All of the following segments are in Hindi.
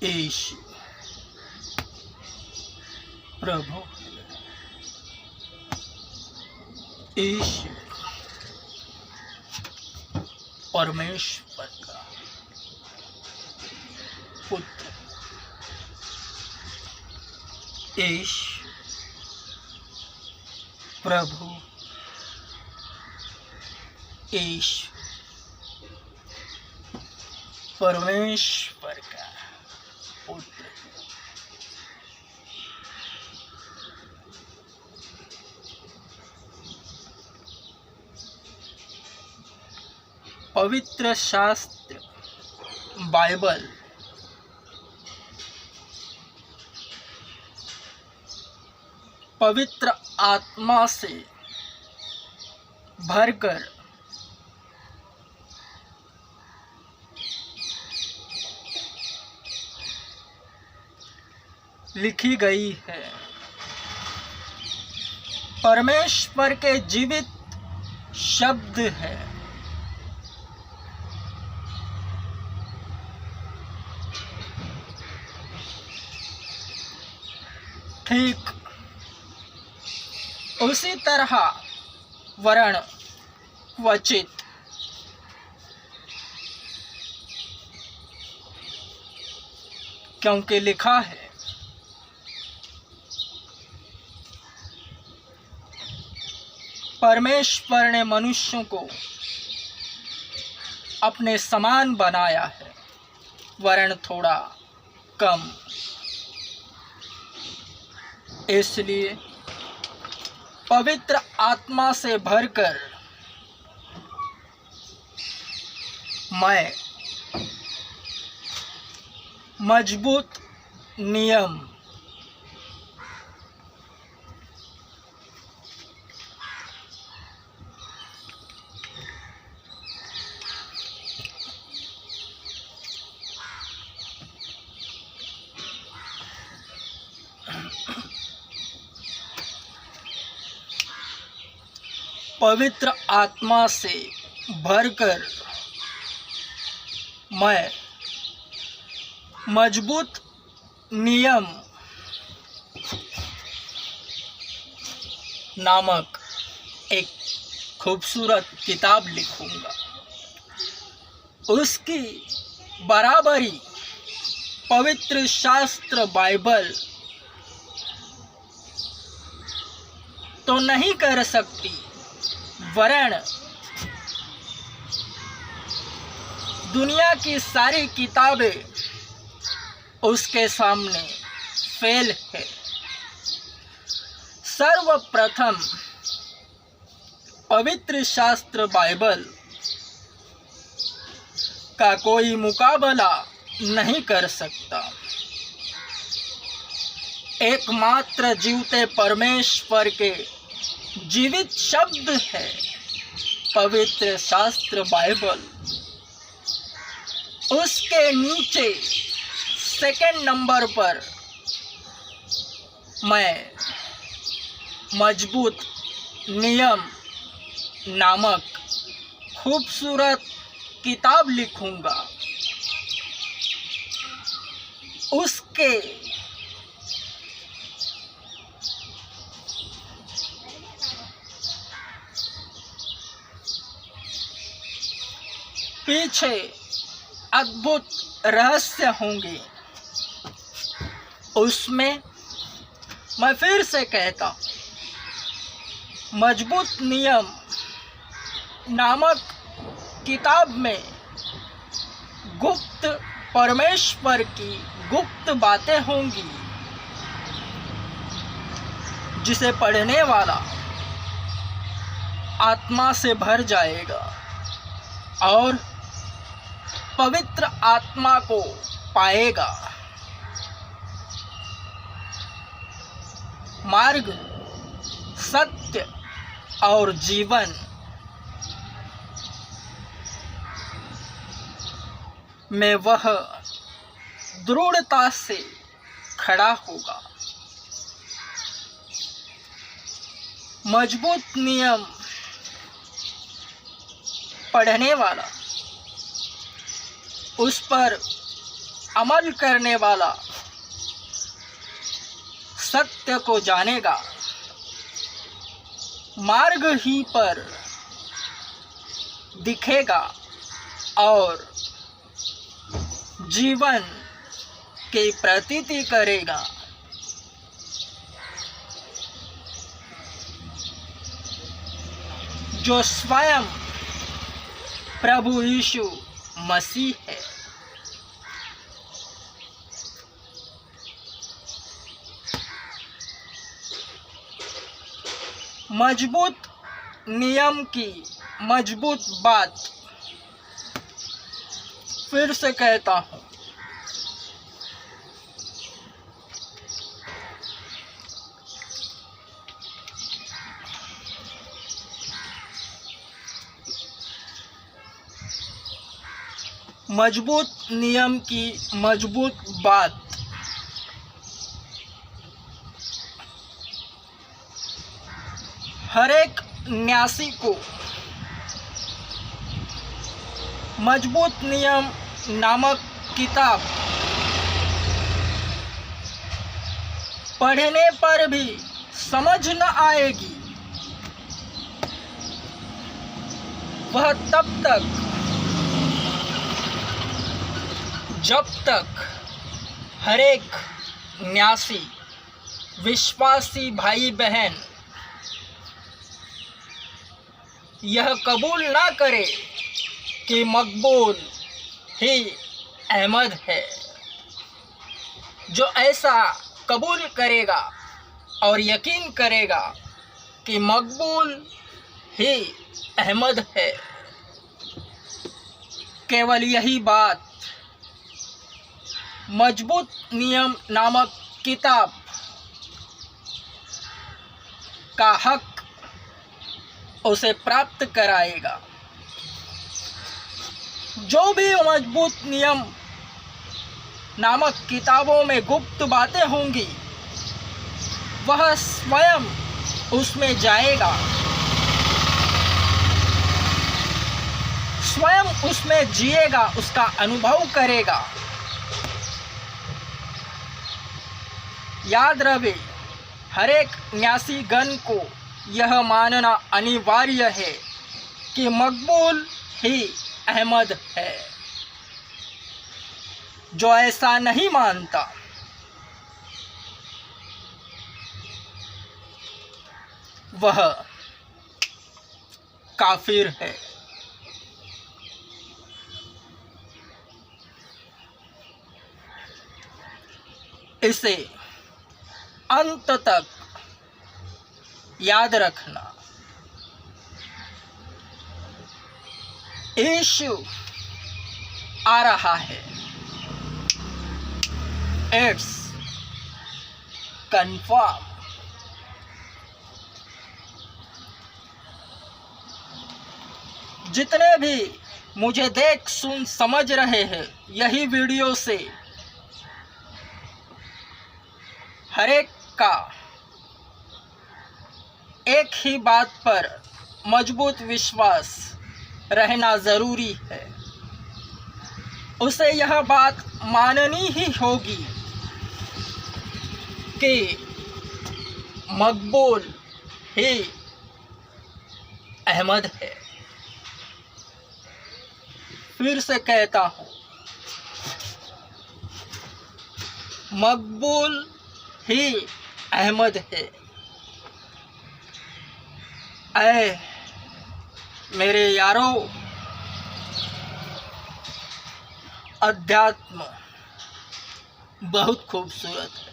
ईश प्रभु ईश परमेश्वर का पुत्र ईश प्रभु ईश परमेश्वर का पुत्र पवित्र शास्त्र बाइबल पवित्र आत्मा से भरकर लिखी गई है। परमेश्वर के जीवित शब्द है। ठीक उसी तरह वर्ण क्वचित क्योंकि लिखा है परमेश्वर ने मनुष्यों को अपने समान बनाया है, वर्ण थोड़ा कम। इसलिए पवित्र आत्मा से भरकर मैं मजबूत नियम पवित्र आत्मा से भरकर मैं मजबूत नियम नामक एक खूबसूरत किताब लिखूंगा। उसकी बराबरी पवित्र शास्त्र बाइबल तो नहीं कर सकती, वरण दुनिया की सारी किताबें उसके सामने फेल है। सर्वप्रथम पवित्र शास्त्र बाइबल का कोई मुकाबला नहीं कर सकता। एकमात्र जीवते परमेश्वर के जीवित शब्द है पवित्र शास्त्र बाइबल। उसके नीचे सेकंड नंबर पर मैं मजबूत नियम नामक खूबसूरत किताब लिखूंगा। उसके पीछे अद्भुत रहस्य होंगे। उसमें मैं फिर से कहता हूँ, मजबूत नियम नामक किताब में गुप्त परमेश्वर की गुप्त बातें होंगी, जिसे पढ़ने वाला आत्मा से भर जाएगा और पवित्र आत्मा को पाएगा। मार्ग, सत्य और जीवन में वह दृढ़ता से खड़ा होगा। मजबूत नियम पढ़ने वाला उस पर अमल करने वाला सत्य को जानेगा, मार्ग ही पर दिखेगा और जीवन की प्रतीति करेगा। जो स्वयं प्रभु यीशु मसीह है। मजबूत नियम की मजबूत बात, फिर से कहता हूँ, मजबूत नियम की मजबूत बात। हर एक न्यासी को मजबूत नियम नामक किताब पढ़ने पर भी समझ न आएगी। वह तब तक जब तक हर एक न्यासी विश्वासी भाई बहन यह कबूल ना करे कि मकबूल ही अहमद है। जो ऐसा कबूल करेगा और यकीन करेगा कि मकबूल ही अहमद है, केवल यही बात मजबूत नियम नामक किताब का हक उसे प्राप्त कराएगा। जो भी मजबूत नियम नामक किताबों में गुप्त बातें होंगी, वह स्वयं उसमें जाएगा, स्वयं उसमें जिएगा, उसका अनुभव करेगा। याद रहे, हर एक न्यासी गण को यह मानना अनिवार्य है कि मकबूल ही अहमद है। जो ऐसा नहीं मानता वह काफिर है। इसे अंत तक याद रखना। यीशु आ रहा है। It's confirm. जितने भी मुझे देख सुन समझ रहे हैं यही वीडियो से, हर एक का एक ही बात पर मजबूत विश्वास रहना ज़रूरी है। उसे यह बात माननी ही होगी कि मकबूल ही अहमद है। फिर से कहता हूँ, मकबूल ही अहमद है। ऐ मेरे यारों, अध्यात्म बहुत खूबसूरत है।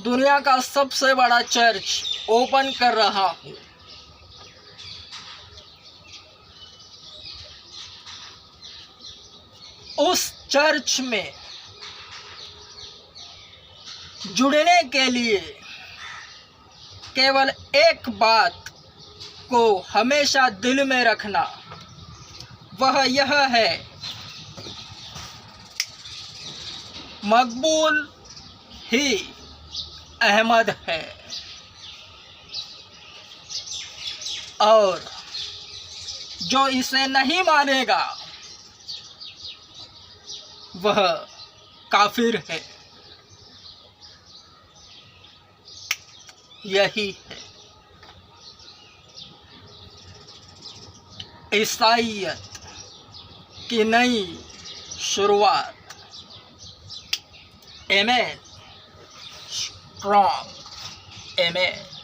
दुनिया का सबसे बड़ा चर्च ओपन कर रहा हूँ। उस चर्च में जुड़ने के लिए केवल एक बात को हमेशा दिल में रखना, वह यह है, मकबूल ही अहमद है। और जो इसे नहीं मानेगा वह काफिर है। यही है ईसाईयत की नई शुरुआत। आमीन। स्ट्रॉन्ग। आमीन।